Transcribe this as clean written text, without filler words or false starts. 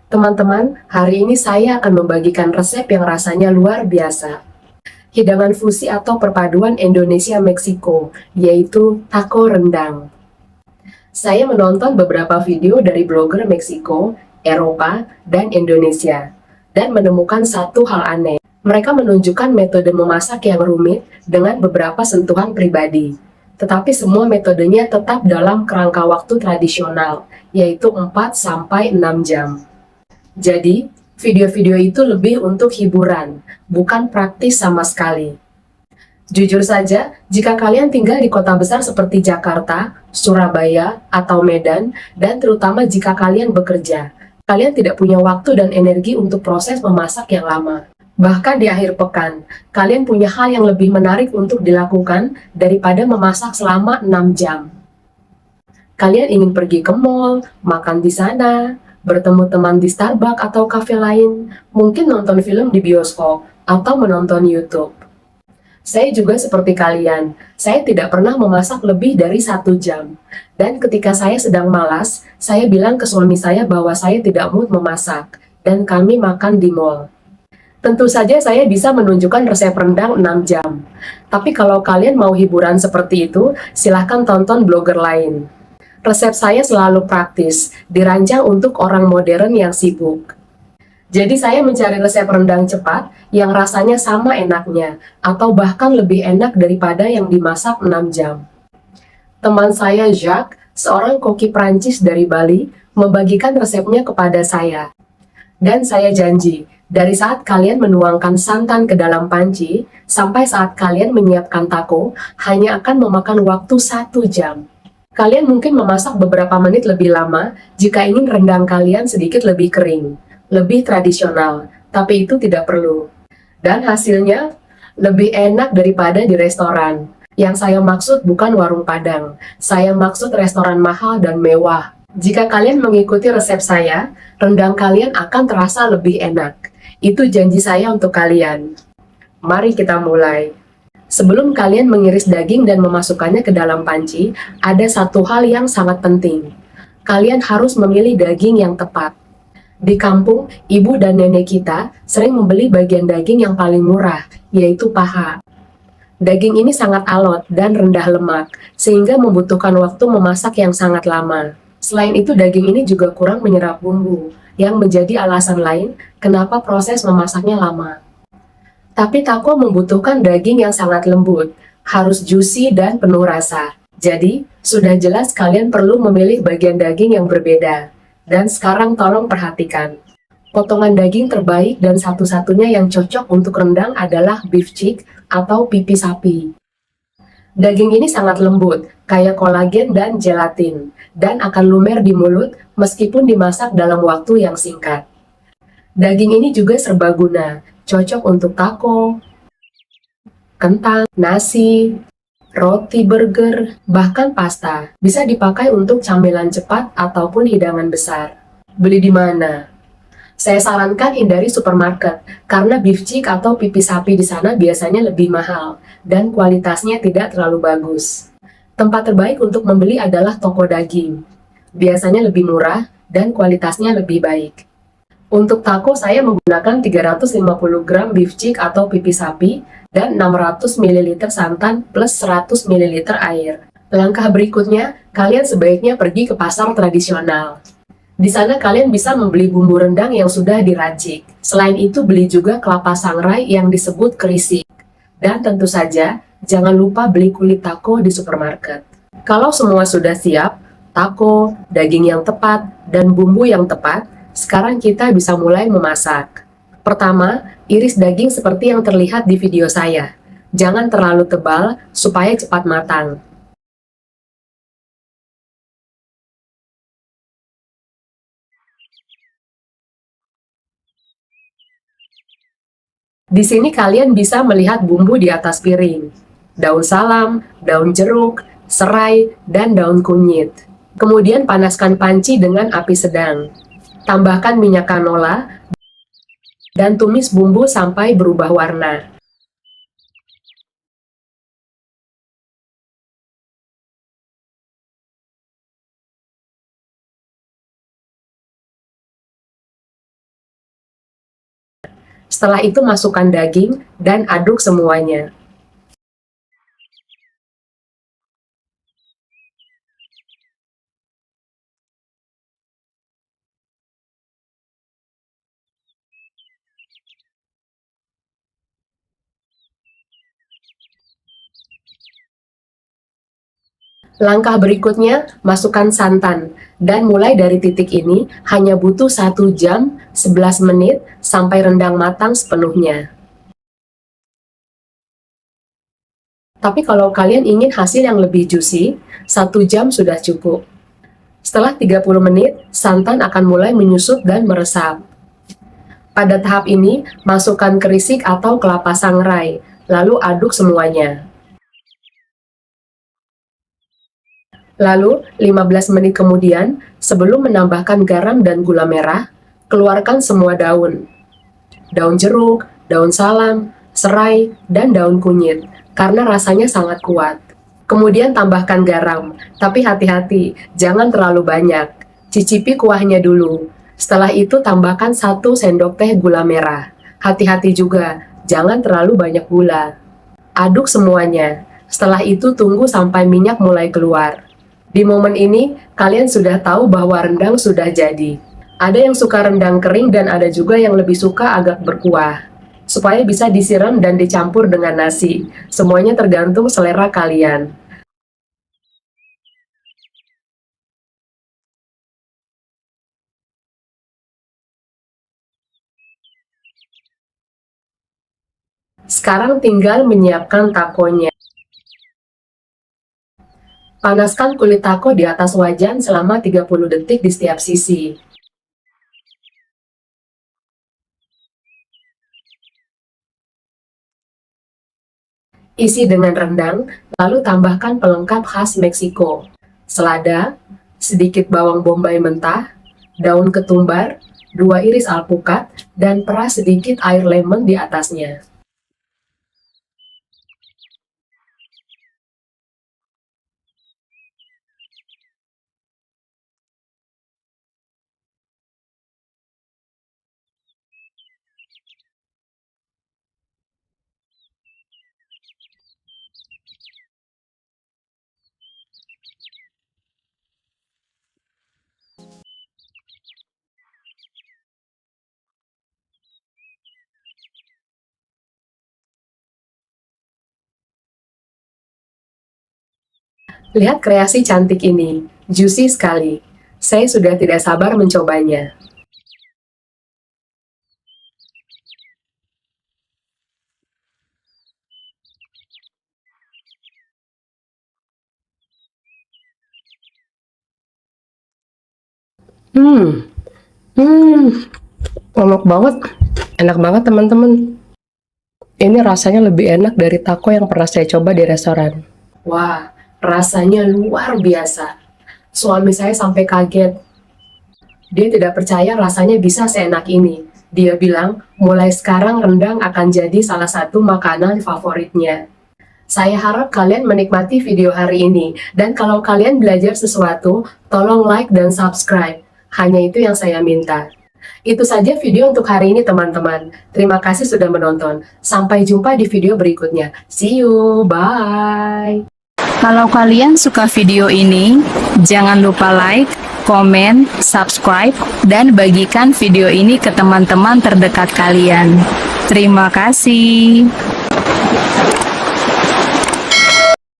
Teman-teman, hari ini saya akan membagikan resep yang rasanya luar biasa. Hidangan fusi atau perpaduan Indonesia-Meksiko, yaitu taco rendang. Saya menonton beberapa video dari blogger Meksiko, Eropa, dan Indonesia, dan menemukan satu hal aneh. Mereka menunjukkan metode memasak yang rumit dengan beberapa sentuhan pribadi. Tetapi semua metodenya tetap dalam kerangka waktu tradisional, yaitu 4-6 jam. Jadi, video-video itu lebih untuk hiburan, bukan praktis sama sekali. Jujur saja, jika kalian tinggal di kota besar seperti Jakarta, Surabaya, atau Medan, dan terutama jika kalian bekerja, kalian tidak punya waktu dan energi untuk proses memasak yang lama. Bahkan di akhir pekan, kalian punya hal yang lebih menarik untuk dilakukan daripada memasak selama 6 jam. Kalian ingin pergi ke mall, makan di sana, bertemu teman di Starbucks atau kafe lain, mungkin nonton film di bioskop, atau menonton YouTube. Saya juga seperti kalian, saya tidak pernah memasak lebih dari 1 jam. Dan ketika saya sedang malas, saya bilang ke suami saya bahwa saya tidak mood memasak, dan kami makan di mall. Tentu saja saya bisa menunjukkan resep rendang 6 jam. Tapi kalau kalian mau hiburan seperti itu, silahkan tonton blogger lain. Resep saya selalu praktis, dirancang untuk orang modern yang sibuk. Jadi saya mencari resep rendang cepat yang rasanya sama enaknya, atau bahkan lebih enak daripada yang dimasak 6 jam. Teman saya Jacques, seorang koki Prancis dari Bali, membagikan resepnya kepada saya. Dan saya janji, dari saat kalian menuangkan santan ke dalam panci, sampai saat kalian menyiapkan taco, hanya akan memakan waktu 1 jam. Kalian mungkin memasak beberapa menit lebih lama jika ingin rendang kalian sedikit lebih kering, lebih tradisional, tapi itu tidak perlu. Dan hasilnya lebih enak daripada di restoran. Yang saya maksud bukan warung Padang, saya maksud restoran mahal dan mewah. Jika kalian mengikuti resep saya, rendang kalian akan terasa lebih enak. Itu janji saya untuk kalian. Mari kita mulai. Sebelum kalian mengiris daging dan memasukkannya ke dalam panci, ada satu hal yang sangat penting. Kalian harus memilih daging yang tepat. Di kampung, ibu dan nenek kita sering membeli bagian daging yang paling murah, yaitu paha. Daging ini sangat alot dan rendah lemak, sehingga membutuhkan waktu memasak yang sangat lama. Selain itu, daging ini juga kurang menyerap bumbu, yang menjadi alasan lain kenapa proses memasaknya lama. Tapi taco membutuhkan daging yang sangat lembut, harus juicy dan penuh rasa. Jadi, sudah jelas kalian perlu memilih bagian daging yang berbeda. Dan sekarang tolong perhatikan. Potongan daging terbaik dan satu-satunya yang cocok untuk rendang adalah beef cheek atau pipi sapi. Daging ini sangat lembut, kaya kolagen dan gelatin, dan akan lumer di mulut meskipun dimasak dalam waktu yang singkat. Daging ini juga serbaguna, cocok untuk taco, kentang, nasi, roti burger, bahkan pasta. Bisa dipakai untuk camilan cepat ataupun hidangan besar. Beli di mana? Saya sarankan hindari supermarket, karena beef cheek atau pipi sapi di sana biasanya lebih mahal, dan kualitasnya tidak terlalu bagus. Tempat terbaik untuk membeli adalah toko daging. Biasanya lebih murah, dan kualitasnya lebih baik. Untuk taco saya menggunakan 350 gram beef cheek atau pipi sapi dan 600 ml santan plus 100 ml air. Langkah berikutnya, kalian sebaiknya pergi ke pasar tradisional. Di sana kalian bisa membeli bumbu rendang yang sudah diracik. Selain itu, beli juga kelapa sangrai yang disebut kerisik. Dan tentu saja, jangan lupa beli kulit taco di supermarket. Kalau semua sudah siap, taco, daging yang tepat, dan bumbu yang tepat, sekarang kita bisa mulai memasak. Pertama, iris daging seperti yang terlihat di video saya. Jangan terlalu tebal supaya cepat matang. Di sini kalian bisa melihat bumbu di atas piring. Daun salam, daun jeruk, serai, dan daun kunyit. Kemudian panaskan panci dengan api sedang. Tambahkan minyak canola dan tumis bumbu sampai berubah warna. Setelah itu masukkan daging dan aduk semuanya. Langkah berikutnya, masukkan santan. Dan mulai dari titik ini, hanya butuh 1 jam, 11 menit, sampai rendang matang sepenuhnya. Tapi kalau kalian ingin hasil yang lebih juicy, 1 jam sudah cukup. Setelah 30 menit, santan akan mulai menyusut dan meresap. Pada tahap ini, masukkan kerisik atau kelapa sangrai, lalu aduk semuanya. Lalu, 15 menit kemudian, sebelum menambahkan garam dan gula merah, keluarkan semua daun. Daun jeruk, daun salam, serai, dan daun kunyit, karena rasanya sangat kuat. Kemudian tambahkan garam, tapi hati-hati, jangan terlalu banyak. Cicipi kuahnya dulu. Setelah itu tambahkan 1 sendok teh gula merah. Hati-hati juga, jangan terlalu banyak gula. Aduk semuanya. Setelah itu tunggu sampai minyak mulai keluar. Di momen ini, kalian sudah tahu bahwa rendang sudah jadi. Ada yang suka rendang kering dan ada juga yang lebih suka agak berkuah. Supaya bisa disiram dan dicampur dengan nasi. Semuanya tergantung selera kalian. Sekarang tinggal menyiapkan takonya. Panaskan kulit taco di atas wajan selama 30 detik di setiap sisi. Isi dengan rendang, lalu tambahkan pelengkap khas Meksiko. Selada, sedikit bawang bombay mentah, daun ketumbar, 2 iris alpukat, dan peras sedikit air lemon di atasnya. Lihat kreasi cantik ini, juicy sekali. Saya sudah tidak sabar mencobanya. Hmm, enak banget. Enak banget teman-teman. Ini rasanya lebih enak dari taco yang pernah saya coba di restoran. Wah, rasanya luar biasa. Suami saya sampai kaget. Dia tidak percaya rasanya bisa seenak ini. Dia bilang, mulai sekarang rendang akan jadi salah satu makanan favoritnya. Saya harap kalian menikmati video hari ini. Dan kalau kalian belajar sesuatu, tolong like dan subscribe. Hanya itu yang saya minta. Itu saja video untuk hari ini teman-teman. Terima kasih sudah menonton. Sampai jumpa di video berikutnya. See you, bye. Kalau kalian suka video ini, jangan lupa like, komen, subscribe, dan bagikan video ini ke teman-teman terdekat kalian. Terima kasih.